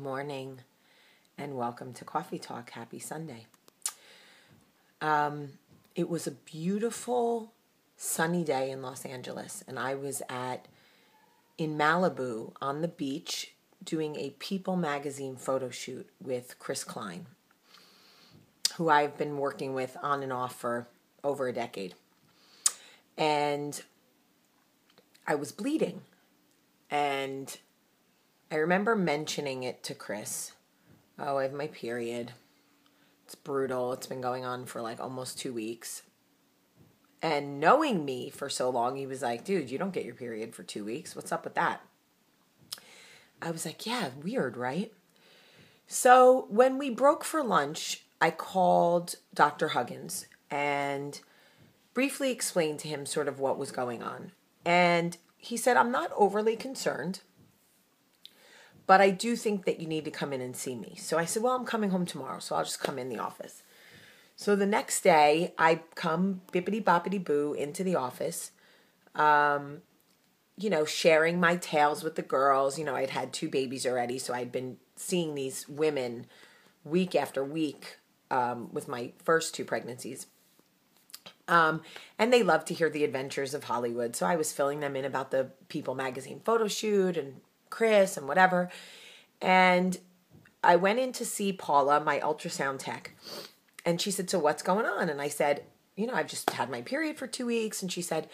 morning, and welcome to Coffee Talk. Happy Sunday. It was a beautiful sunny day in Los Angeles, and I was in Malibu on the beach doing a People magazine photo shoot with Chris Klein, who I've been working with on and off for over a decade. And I was bleeding, and I remember mentioning it to Chris. Oh, I have my period. It's brutal. It's been going on for like almost 2 weeks. And knowing me for so long, he was like, dude, you don't get your period for 2 weeks. What's up with that? I was like, yeah, weird, right? So when we broke for lunch, I called Dr. Huggins and briefly explained to him sort of what was going on. And he said, I'm not overly concerned, but I do think that you need to come in and see me. So I said, well, I'm coming home tomorrow, so I'll just come in the office. So the next day, I come bippity-boppity-boo into the office, sharing my tales with the girls. I'd had 2 babies already, so I'd been seeing these women week after week with my first 2 pregnancies. And they love to hear the adventures of Hollywood. So I was filling them in about the People magazine photo shoot and Chris and whatever. And I went in to see Paula, my ultrasound tech. And she said, so what's going on? And I said, I've just had my period for 2 weeks. And she said,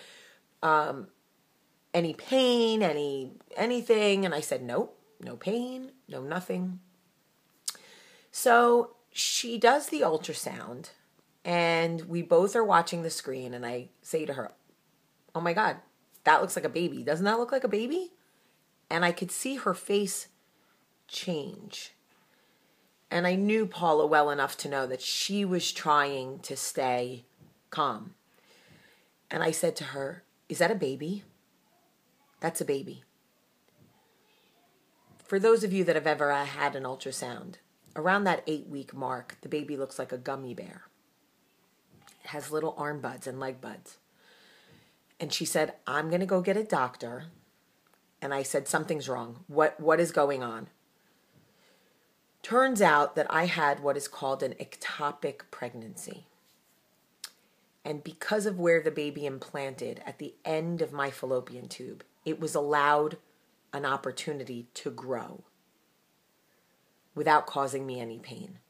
any pain, anything? And I said, nope, no pain, no nothing. So she does the ultrasound. And we both are watching the screen, and I say to her, oh my God, that looks like a baby. Doesn't that look like a baby? And I could see her face change. And I knew Paula well enough to know that she was trying to stay calm. And I said to her, is that a baby? That's a baby. For those of you that have ever had an ultrasound, around that 8-week mark, the baby looks like a gummy bear. It has little arm buds and leg buds. And she said, I'm going to go get a doctor. And I said, something's wrong. What is going on? Turns out that I had what is called an ectopic pregnancy. And because of where the baby implanted at the end of my fallopian tube, it was allowed an opportunity to grow without causing me any pain.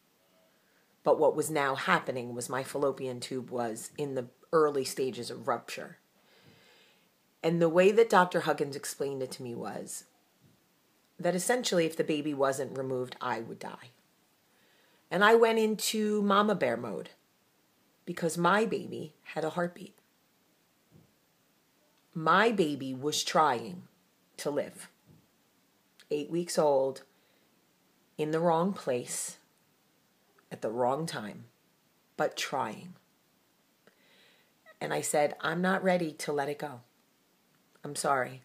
But what was now happening was my fallopian tube was in the early stages of rupture. And the way that Dr. Huggins explained it to me was that essentially if the baby wasn't removed, I would die. And I went into mama bear mode because my baby had a heartbeat. My baby was trying to live. 8 weeks old, in the wrong place, at the wrong time, but trying. And I said, I'm not ready to let it go. I'm sorry.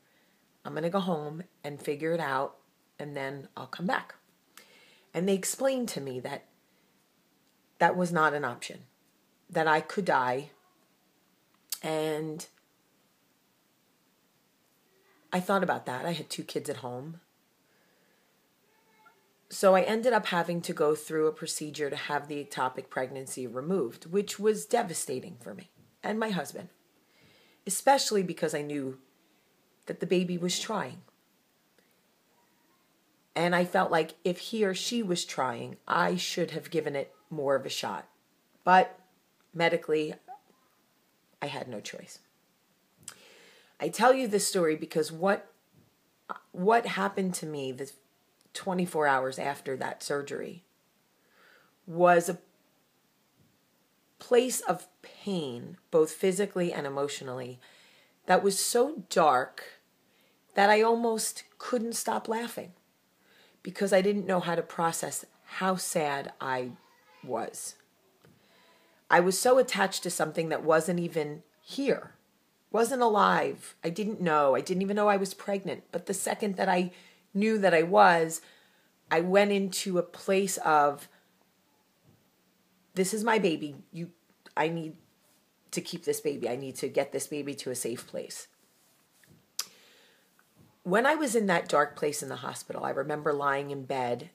I'm going to go home and figure it out, and then I'll come back. And they explained to me that that was not an option, that I could die. And I thought about that. I had 2 kids at home. So I ended up having to go through a procedure to have the ectopic pregnancy removed, which was devastating for me and my husband, especially because I knew that the baby was trying. And I felt like if he or she was trying, I should have given it more of a shot. But medically, I had no choice. I tell you this story because what happened to me the 24 hours after that surgery was a place of pain, both physically and emotionally, that was so dark that I almost couldn't stop laughing because I didn't know how to process how sad I was. I was so attached to something that wasn't even here, wasn't alive. I didn't know. I didn't even know I was pregnant. But the second that I knew that I went into a place of, this is my baby. I need to keep this baby. I need to get this baby to a safe place. When I was in that dark place in the hospital, I remember lying in bed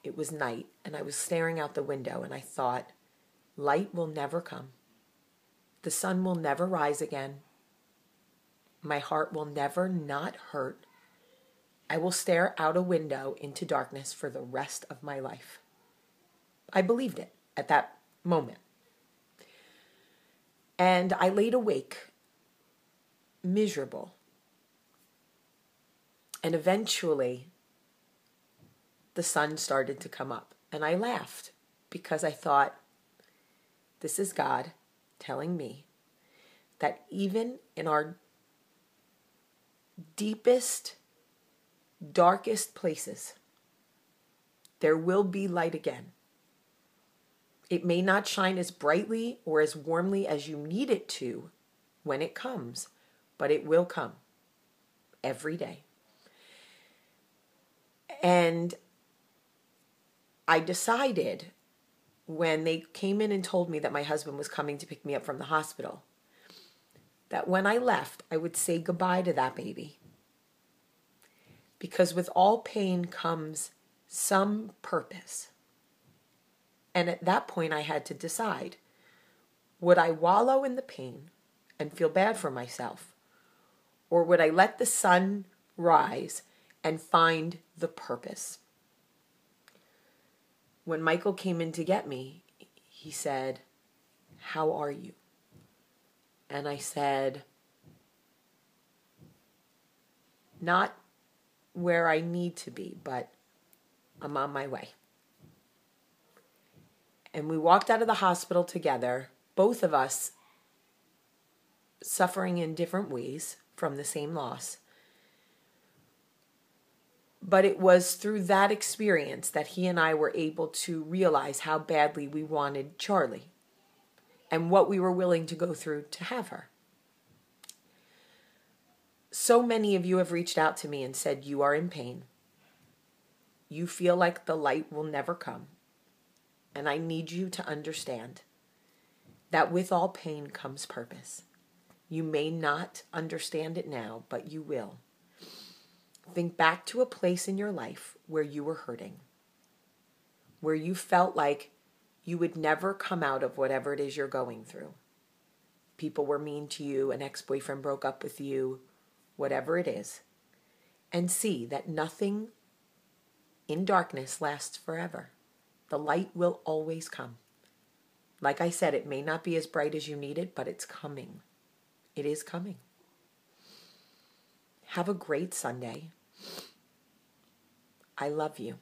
It was night, and I was staring out the window, and I thought, light will never come. The sun will never rise again. My heart will never not hurt. I will stare out a window into darkness for the rest of my life. I believed it at that moment. And I laid awake, miserable. And eventually, the sun started to come up. And I laughed because I thought, this is God telling me that even in our deepest, darkest places, there will be light again. It may not shine as brightly or as warmly as you need it to when it comes, but it will come every day. And I decided when they came in and told me that my husband was coming to pick me up from the hospital, that when I left, I would say goodbye to that baby. Because with all pain comes some purpose. And at that point, I had to decide, would I wallow in the pain and feel bad for myself? Or would I let the sun rise and find the purpose? When Michael came in to get me, he said, "How are you?" And I said, "Not where I need to be, but I'm on my way." And we walked out of the hospital together, both of us suffering in different ways from the same loss. But it was through that experience that he and I were able to realize how badly we wanted Charlie and what we were willing to go through to have her. So many of you have reached out to me and said you are in pain. You feel like the light will never come. And I need you to understand that with all pain comes purpose. You may not understand it now, but you will. Think back to a place in your life where you were hurting, where you felt like you would never come out of whatever it is you're going through. People were mean to you, an ex-boyfriend broke up with you, whatever it is. And see that nothing in darkness lasts forever. The light will always come. Like I said, it may not be as bright as you need it, but it's coming. It is coming. Have a great Sunday. I love you.